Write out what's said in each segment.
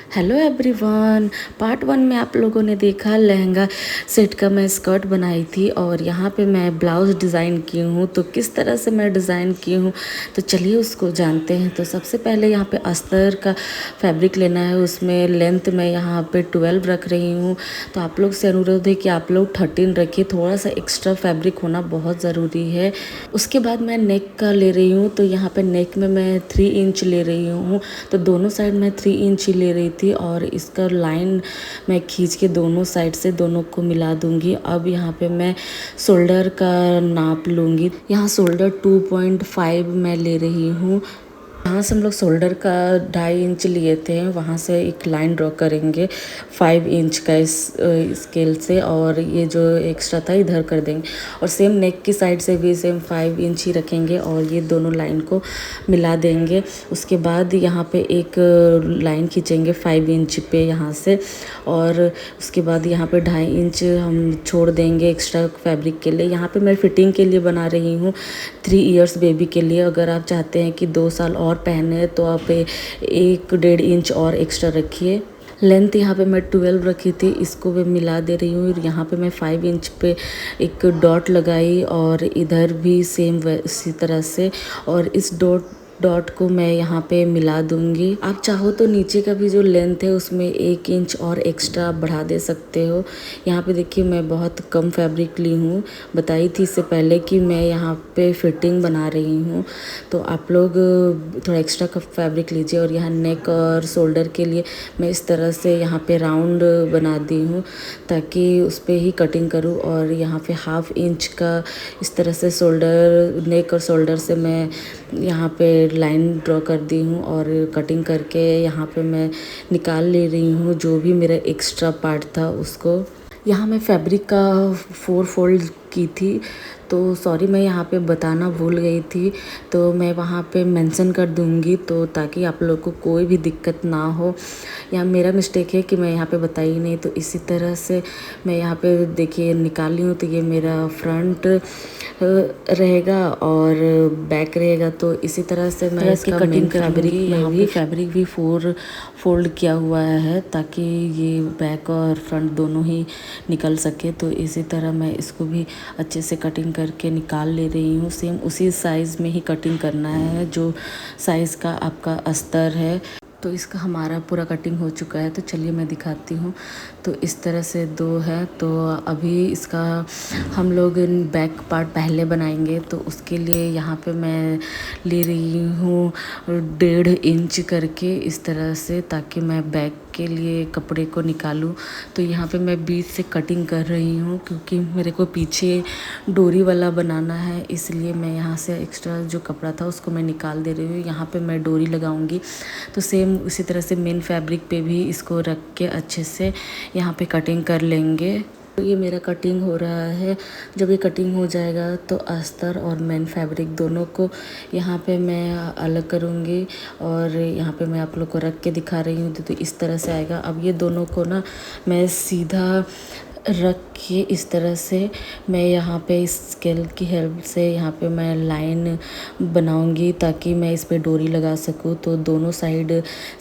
Hello everyone. Part one में आप लोगों ने देखा लहंगा सेट का मैं स्कर्ट बनाई थी और यहाँ पे मैं ब्लाउज़ डिज़ाइन की हूँ। तो किस तरह से मैं डिज़ाइन की हूँ तो चलिए उसको जानते हैं। तो सबसे पहले यहाँ पे अस्तर का फैब्रिक लेना है, उसमें लेंथ मैं यहाँ पे 12 रख रही हूँ। तो आप लोग से अनुरोध है कि आप लोग 13 रखिए, थोड़ा सा एक्स्ट्रा फैब्रिक होना बहुत ज़रूरी है। उसके बाद मैं नेक का ले रही हूँ, तो यहाँ पे नेक में मैं 3 इंच ले रही हूँ। तो दोनों साइड मैं 3 इंच ही ले रही थी और इसका लाइन मैं खींच के दोनों साइड से दोनों को मिला दूंगी। अब यहाँ पे मैं शोल्डर का नाप लूँगी। यहाँ शोल्डर 2.5 मैं ले रही हूँ। यहाँ से हम लोग शोल्डर का 2.5 इंच लिए थे, वहाँ से एक लाइन ड्रॉ करेंगे 5 इंच का इस स्केल से, और ये जो एक्स्ट्रा था इधर कर देंगे। और सेम नेक की साइड से भी सेम 5 इंच ही रखेंगे और ये दोनों लाइन को मिला देंगे। उसके बाद यहाँ पे एक लाइन खींचेंगे 5 इंच पे यहाँ से, और उसके बाद यहाँ पे 2.5 इंच हम छोड़ देंगे एक्स्ट्रा फैब्रिक के लिए। यहाँ पे मैं फिटिंग के लिए बना रही हूँ 3 इयर्स बेबी के लिए। अगर आप चाहते हैं कि 2 साल और पहने तो आप 1.5 इंच और एक्स्ट्रा रखिए। लेंथ यहाँ पे मैं 12 रखी थी, इसको मैं मिला दे रही हूँ। यहाँ पे मैं 5 इंच पे एक डॉट लगाई और इधर भी सेम इसी तरह से, और इस डॉट को मैं यहाँ पे मिला दूंगी। आप चाहो तो नीचे का भी जो लेंथ है उसमें 1 इंच और एक्स्ट्रा बढ़ा दे सकते हो। यहाँ पे देखिए मैं बहुत कम फैब्रिक ली हूँ, बताई थी इससे पहले कि मैं यहाँ पे फिटिंग बना रही हूँ। तो आप लोग थोड़ा एक्स्ट्रा का फैब्रिक लीजिए। और यहाँ नेक और शोल्डर के लिए मैं इस तरह से यहाँ पे राउंड बना दी हूँ ताकि उस पर ही कटिंग करूँ। और यहाँ पे 1/2 इंच का इस तरह से शोल्डर, नेक और शोल्डर से मैं यहाँ पे लाइन ड्रॉ कर दी हूँ और कटिंग करके यहाँ पे मैं निकाल ले रही हूँ जो भी मेरा एक्स्ट्रा पार्ट था उसको। यहाँ मैं फैब्रिक का 4 फोल्ड की थी, तो सॉरी मैं यहाँ पे बताना भूल गई थी, तो मैं वहाँ पे मेंशन कर दूँगी तो ताकि आप लोग को कोई भी दिक्कत ना हो। यहाँ मेरा मिस्टेक है कि मैं यहाँ पे बताई नहीं। तो इसी तरह से मैं यहाँ पे देखिए निकाली हूँ। तो ये मेरा फ्रंट रहेगा और बैक रहेगा। तो इसी तरह से मैं इसकी कटिंग फैब्रिक, यहाँ भी फैब्रिक भी 4 फोल्ड किया हुआ है ताकि ये बैक और फ्रंट दोनों ही निकल सके। तो इसी तरह मैं इसको भी अच्छे से कटिंग करके निकाल ले रही हूँ। सेम उसी साइज़ में ही कटिंग करना है जो साइज़ का आपका अस्तर है। तो इसका हमारा पूरा कटिंग हो चुका है, तो चलिए मैं दिखाती हूँ। तो इस तरह से 2 है। तो अभी इसका हम लोग बैक पार्ट पहले बनाएंगे, तो उसके लिए यहाँ पे मैं ले रही हूँ 1.5 इंच करके इस तरह से, ताकि मैं बैक के लिए कपड़े को निकालूं। तो यहाँ पे मैं बीच से कटिंग कर रही हूँ क्योंकि मेरे को पीछे डोरी वाला बनाना है, इसलिए मैं यहाँ से एक्स्ट्रा जो कपड़ा था उसको मैं निकाल दे रही हूँ। यहाँ पे मैं डोरी लगाऊंगी। तो सेम उसी तरह से मेन फैब्रिक पे भी इसको रख के अच्छे से यहाँ पे कटिंग कर लेंगे। तो ये मेरा कटिंग हो रहा है। जब ये कटिंग हो जाएगा तो अस्तर और मेन फैब्रिक दोनों को यहाँ पे मैं अलग करूँगी और यहाँ पे मैं आप लोग को रख के दिखा रही हूँ। तो इस तरह से आएगा। अब ये दोनों को ना मैं सीधा रख के इस तरह से मैं यहाँ पे इस स्केल की हेल्प से यहाँ पे मैं लाइन बनाऊंगी ताकि मैं इस पे डोरी लगा सकूँ। तो दोनों साइड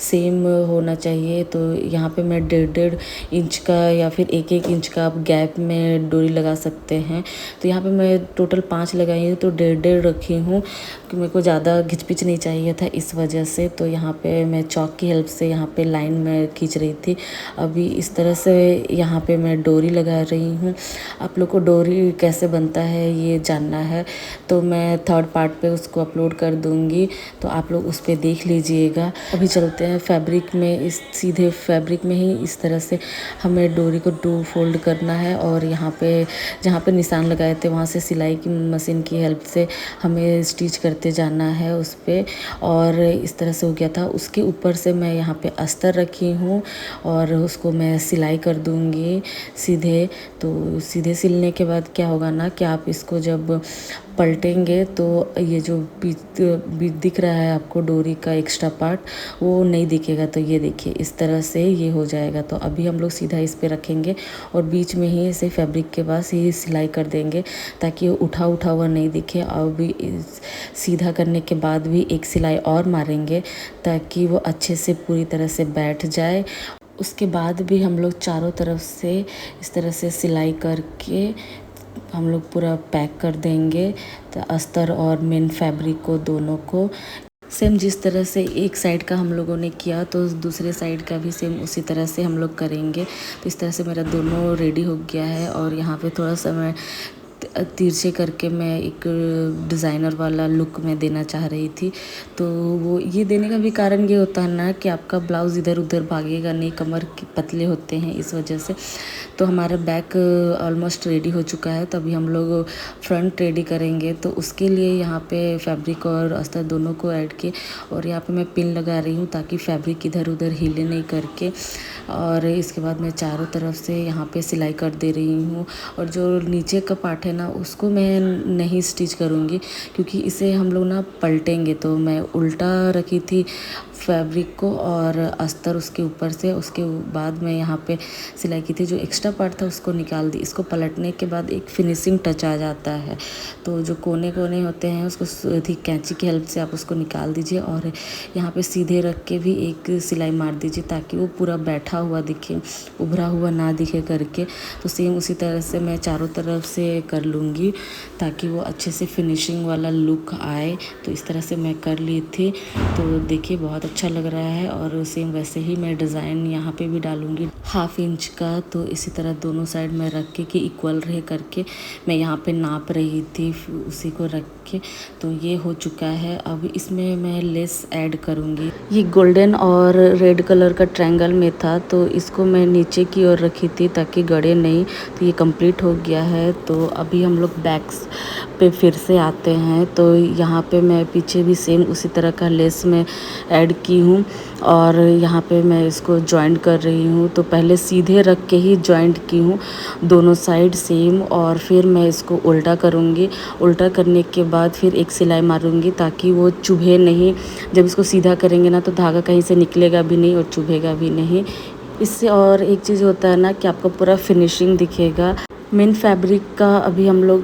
सेम होना चाहिए। तो यहाँ पे मैं 1.5 इंच का या फिर 1-1 इंच का आप गैप में डोरी लगा सकते हैं। तो यहाँ पे मैं टोटल 5 लगाई हूँ, तो 1.5 रखी हूँ कि मेरे को ज़्यादा घिच-पिच नहीं चाहिए था इस वजह से। तो यहाँ पे मैं चॉक की हेल्प से यहाँ पे लाइन में खींच रही थी। अभी इस तरह से यहाँ पे मैं डोरी लगा रही हूँ। आप लोग को डोरी कैसे बनता है ये जानना है तो मैं 3rd पार्ट पे उसको अपलोड कर दूँगी, तो आप लोग उस पर देख लीजिएगा। अभी चलते हैं फैब्रिक में। इस सीधे फैब्रिक में ही इस तरह से हमें डोरी को 2 फोल्ड करना है और यहाँ पे जहाँ पे निशान लगाए थे वहाँ से सिलाई की मशीन की हेल्प से हमें स्टिच करते जाना है उस पर। और इस तरह से हो गया था। उसके ऊपर से मैं यहाँ पे अस्तर रखी हूँ और उसको मैं सिलाई कर दूँगी सीधे सीधे। तो सीधे सिलने के बाद क्या होगा ना कि आप इसको जब पलटेंगे तो ये जो बीच बीच दिख रहा है आपको डोरी का एक्स्ट्रा पार्ट, वो नहीं दिखेगा। तो ये देखिए इस तरह से ये हो जाएगा। तो अभी हम लोग सीधा इस पे रखेंगे और बीच में ही इसे फैब्रिक के पास ही सिलाई कर देंगे ताकि वो उठा उठा हुआ नहीं दिखे। और भी सीधा करने के बाद भी एक सिलाई और मारेंगे ताकि वो अच्छे से पूरी तरह से बैठ जाए। उसके बाद भी हम लोग चारों तरफ से इस तरह से सिलाई करके हम लोग पूरा पैक कर देंगे, तो अस्तर और मेन फैब्रिक को दोनों को सेम जिस तरह से एक साइड का हम लोगों ने किया तो दूसरे साइड का भी सेम उसी तरह से हम लोग करेंगे। तो इस तरह से मेरा दोनों रेडी हो गया है। और यहाँ पे थोड़ा सा मैं तिरछे करके मैं एक डिज़ाइनर वाला लुक में देना चाह रही थी। तो वो ये देने का भी कारण ये होता है ना कि आपका ब्लाउज़ इधर उधर भागेगा नहीं, कमर पतले होते हैं इस वजह से। तो हमारा बैक ऑलमोस्ट रेडी हो चुका है। तो अभी हम लोग फ्रंट रेडी करेंगे। तो उसके लिए यहाँ पे फैब्रिक और अस्तर दोनों को ऐड किए और यहाँ पे मैं पिन लगा रही हूँ ताकि फैब्रिक इधर उधर हिले नहीं करके। और इसके बाद मैं चारों तरफ से यहाँ पे सिलाई कर दे रही हूँ। और जो नीचे का पार्ट है ना उसको मैं नहीं स्टिच करूँगी क्योंकि इसे हम लोग ना पलटेंगे। तो मैं उल्टा रखी थी फैब्रिक को और अस्तर उसके ऊपर से, उसके बाद मैं यहाँ पे सिलाई की थी। जो एक्स्ट्रा पार्ट था उसको निकाल दी। इसको पलटने के बाद एक फिनिशिंग टच आ जाता है। तो जो कोने कोने होते हैं उसको थी कैंची की हेल्प से आप उसको निकाल दीजिए और यहाँ पे सीधे रख के भी एक सिलाई मार दीजिए ताकि वो पूरा बैठा हुआ दिखे, उभरा हुआ ना दिखे करके। तो सेम उसी तरह से मैं चारों तरफ से कर लूँगी ताकि वो अच्छे से फिनिशिंग वाला लुक आए। तो इस तरह से मैं कर ली थी। तो देखिए बहुत अच्छा लग रहा है। और सेम वैसे ही मैं डिज़ाइन यहाँ पे भी डालूँगी 1/2 इंच का। तो इसी तरह दोनों साइड में रख के कि इक्वल रहे करके मैं यहाँ पे नाप रही थी, उसी को रख के। तो ये हो चुका है। अब इसमें मैं लेस ऐड करूँगी। ये गोल्डन और रेड कलर का ट्रायंगल में था तो इसको मैं नीचे की ओर रखी थी ताकि गड़े नहीं। तो ये कंप्लीट हो गया है। तो अभी हम लोग बैक्स पे फिर से आते हैं। तो यहाँ पे मैं पीछे भी सेम उसी तरह का लेस में ऐड की हूँ और यहाँ पे मैं इसको जॉइंट कर रही हूँ। तो पहले सीधे रख के ही जॉइंट की हूँ दोनों साइड सेम और फिर मैं इसको उल्टा करूँगी। उल्टा करने के बाद फिर एक सिलाई मारूँगी ताकि वो चुभे नहीं। जब इसको सीधा करेंगे ना तो धागा कहीं से निकलेगा भी नहीं और चुभेगा भी नहीं। इससे और एक चीज़ होता है ना कि आपका पूरा फिनिशिंग दिखेगा। मेन फैब्रिक का अभी हम लोग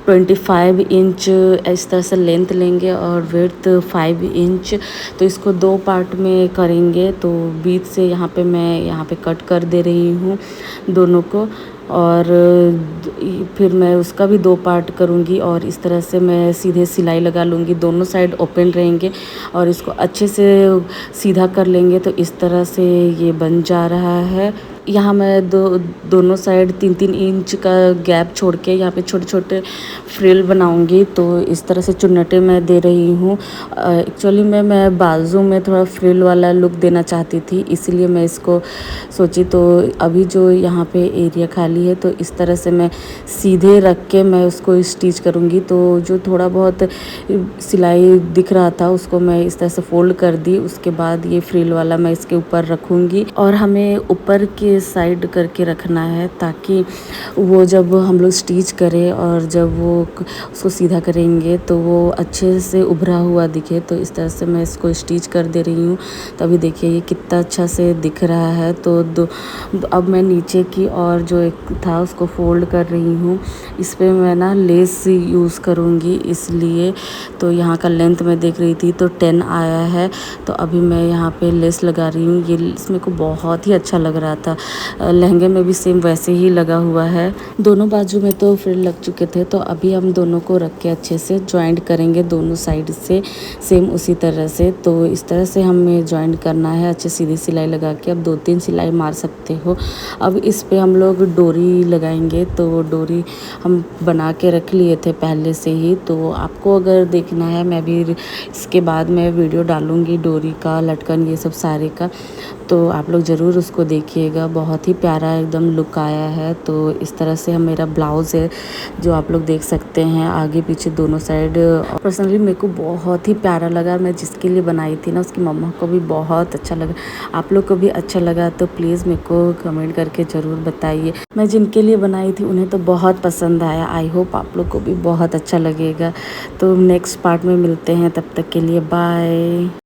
25 इंच इस तरह से लेंथ लेंगे और विड्थ 5 इंच। तो इसको 2 पार्ट में करेंगे। तो बीच से यहाँ पे मैं यहाँ पे कट कर दे रही हूँ दोनों को और फिर मैं उसका भी 2 पार्ट करूँगी और इस तरह से मैं सीधे सिलाई लगा लूँगी। दोनों साइड ओपन रहेंगे और इसको अच्छे से सीधा कर लेंगे। तो इस तरह से ये बन जा रहा है। यहाँ मैं दोनों साइड 3-3 इंच का गैप छोड़ के यहाँ पे छोटे छोटे फ्रिल बनाऊँगी। तो इस तरह से चुन्नटे मैं दे रही हूँ। एक्चुअली मैं बाजू में थोड़ा फ्रिल वाला लुक देना चाहती थी, इसलिए मैं इसको सोची। तो अभी जो यहाँ पे एरिया खाली है तो इस तरह से मैं सीधे रख के मैं उसको स्टिच करूँगी। तो जो थोड़ा बहुत सिलाई दिख रहा था उसको मैं इस तरह से फोल्ड कर दी। उसके बाद ये फ्रिल वाला मैं इसके ऊपर रखूँगी और हमें ऊपर के साइड करके रखना है ताकि वो जब हम लोग स्टिच करें और जब वो उसको सीधा करेंगे तो वो अच्छे से उभरा हुआ दिखे। तो इस तरह से मैं इसको स्टिच कर दे रही हूँ। तो अभी देखिए ये कितना अच्छा से दिख रहा है। तो अब मैं नीचे की और जो एक था उसको फोल्ड कर रही हूँ। इस पर मैं ना लेस यूज़ करूँगी इसलिए। तो यहाँ का लेंथ मैं देख रही थी तो 10 आया है। तो अभी मैं यहाँ पे लेस लगा रही हूँ। ये लेस मेरे को बहुत ही अच्छा लग रहा था। लहंगे में भी सेम वैसे ही लगा हुआ है। दोनों बाजू में तो फ्रिल लग चुके थे। तो अभी हम दोनों को रख के अच्छे से जॉइंट करेंगे दोनों साइड से सेम उसी तरह से। तो इस तरह से हमें जॉइंट करना है अच्छे सीधी सिलाई लगा के। अब 2-3 सिलाई मार सकते हो। अब इस पे हम लोग डोरी लगाएंगे। तो डोरी हम बना के रख लिए थे पहले से ही। तो आपको अगर देखना है मैं भी इसके बाद में वीडियो डालूँगी डोरी का, लटकन, ये सब सारे का। तो आप लोग ज़रूर उसको देखिएगा। बहुत ही प्यारा एकदम लुक आया है। तो इस तरह से हम मेरा ब्लाउज़ है जो आप लोग देख सकते हैं आगे पीछे दोनों साइड। पर्सनली मेरे को बहुत ही प्यारा लगा। मैं जिसके लिए बनाई थी ना उसकी मम्मा को भी बहुत अच्छा लगा। आप लोग को भी अच्छा लगा तो प्लीज़ मेरे को कमेंट करके ज़रूर बताइए। मैं जिनके लिए बनाई थी उन्हें तो बहुत पसंद आया। आई होप आप लोग को भी बहुत अच्छा लगेगा। तो नेक्स्ट पार्ट में मिलते हैं, तब तक के लिए बाय।